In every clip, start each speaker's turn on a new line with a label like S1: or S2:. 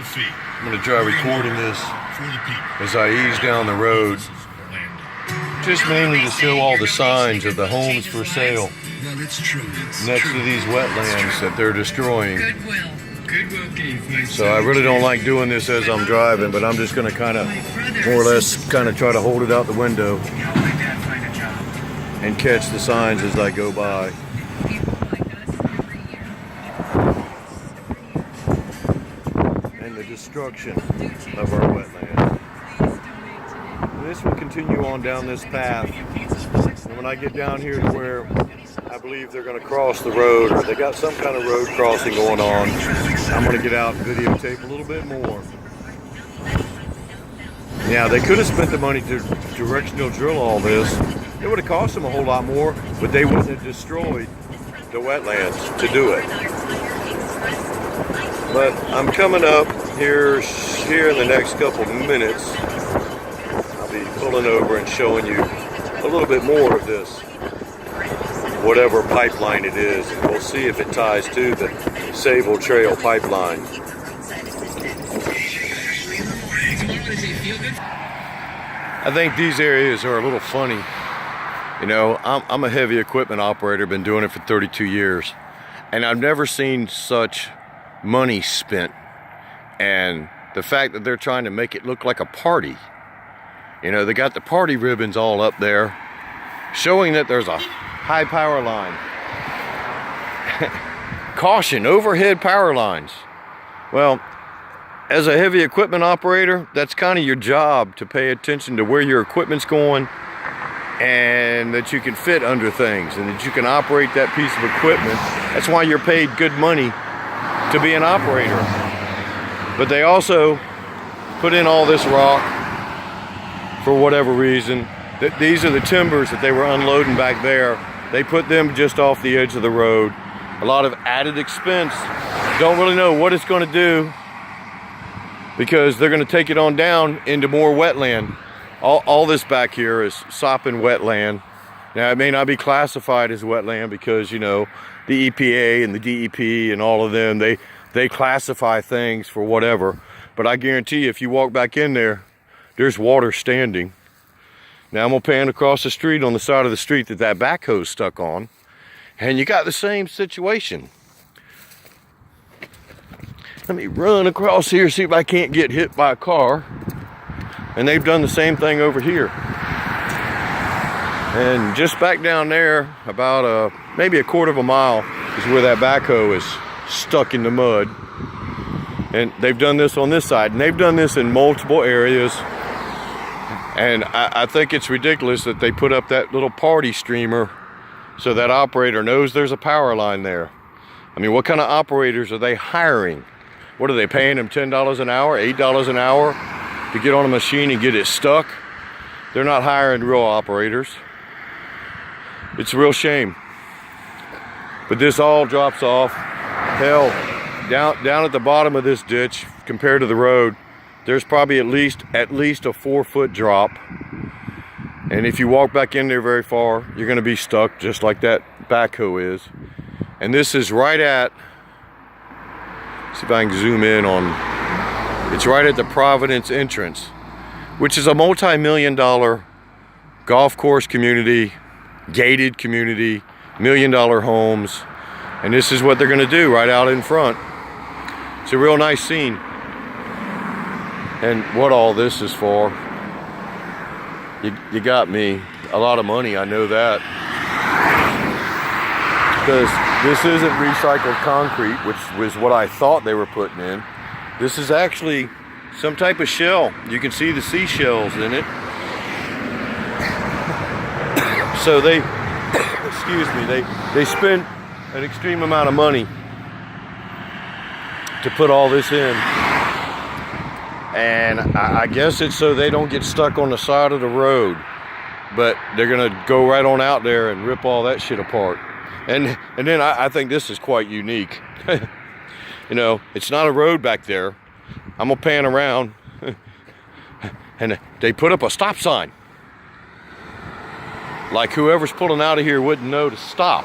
S1: I'm going to try recording this as I ease down the road, just mainly to show all the signs of the homes for sale next to these wetlands that they're destroying. So I really don't like doing this as I'm driving, but I'm just going to kind of more or less kind of try to hold it out the window and catch the signs as I go by. And the destruction of our wetlands. And this will continue on down this path. And when I get down here to where I believe they're going to cross the road, or they got some kind of road crossing going on, I'm going to get out and videotape a little bit more. Yeah, they could have spent the money to directional drill all this. It would have cost them a whole lot more, but they wouldn't have destroyed the wetlands to do it. But I'm coming up here in the next couple of minutes. I'll be pulling over and showing you a little bit more of this, whatever pipeline it is, and we'll see if it ties to the Sable Trail pipeline. I think these areas are a little funny. You know, I'm a heavy equipment operator, been doing it for 32 years, and I've never seen such money spent. And the fact that they're trying to make it look like a party. You know, they got the party ribbons all up there, showing that there's a high power line. Caution, overhead power lines. Well, as a heavy equipment operator, that's kind of your job, to pay attention to where your equipment's going and that you can fit under things and that you can operate that piece of equipment. That's why you're paid good money to be an operator. But they also put in all this rock for whatever reason. These are the timbers that they were unloading back there. They put them just off the edge of the road. A lot of added expense. Don't really know what it's going to do, because they're going to take it on down into more wetland. All this back here is sopping wetland. Now, it may not be classified as wetland because, you know, the EPA and the DEP and all of them, they classify things for whatever. But I guarantee you, if you walk back in there, there's water standing. Now I'm going to pan across the street on the side of the street that backhoe's stuck on, and you got the same situation. Let me run across here, see if I can't get hit by a car. And they've done the same thing over here. And just back down there, about maybe a quarter of a mile, is where that backhoe is stuck in the mud. And they've done this on this side, and they've done this in multiple areas. And I think it's ridiculous that they put up that little party streamer so that operator knows there's a power line there. I mean, what kind of operators are they hiring? What are they paying them, $10 an hour, $8 an hour to get on a machine and get it stuck? They're not hiring real operators. It's a real shame. But this all drops off. Hell, down at the bottom of this ditch, compared to the road, there's probably at least a 4-foot drop. And if you walk back in there very far, you're going to be stuck just like that backhoe is. And this is right at, see if I can zoom in on, it's right at the Providence entrance, which is a multi-million-dollar golf course community, gated community, $1 million homes. And this is what they're going to do right out in front. It's a real nice scene. And what all this is for, you got me. A lot of money, I know that. Because this isn't recycled concrete, which was what I thought they were putting in. This is actually some type of shell. You can see the seashells in it. So they, excuse me, they spent an extreme amount of money to put all this in. And I guess it's so they don't get stuck on the side of the road. But they're gonna go right on out there and rip all that shit apart. And then I think this is quite unique. You know, it's not a road back there. I'm gonna pan around. And they put up a stop sign. Like whoever's pulling out of here wouldn't know to stop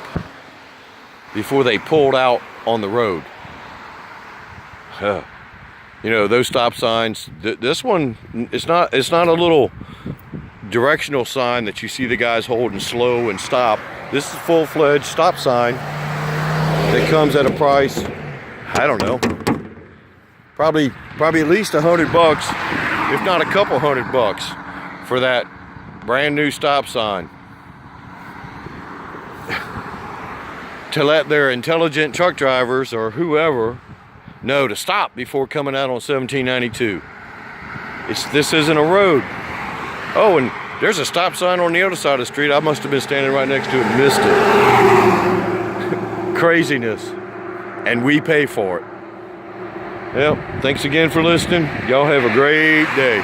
S1: before they pulled out on the road. You know, those stop signs. This one, it's not a little directional sign that you see the guys holding slow and stop. This is a full-fledged stop sign that comes at a price, I don't know, probably at least $100, if not a couple $100 for that brand new stop sign. To let their intelligent truck drivers or whoever know to stop before coming out on 1792. This isn't a road. Oh, and there's a stop sign on the other side of the street. I must have been standing right next to it and missed it. Craziness. And we pay for it. Well, thanks again for listening. Y'all have a great day.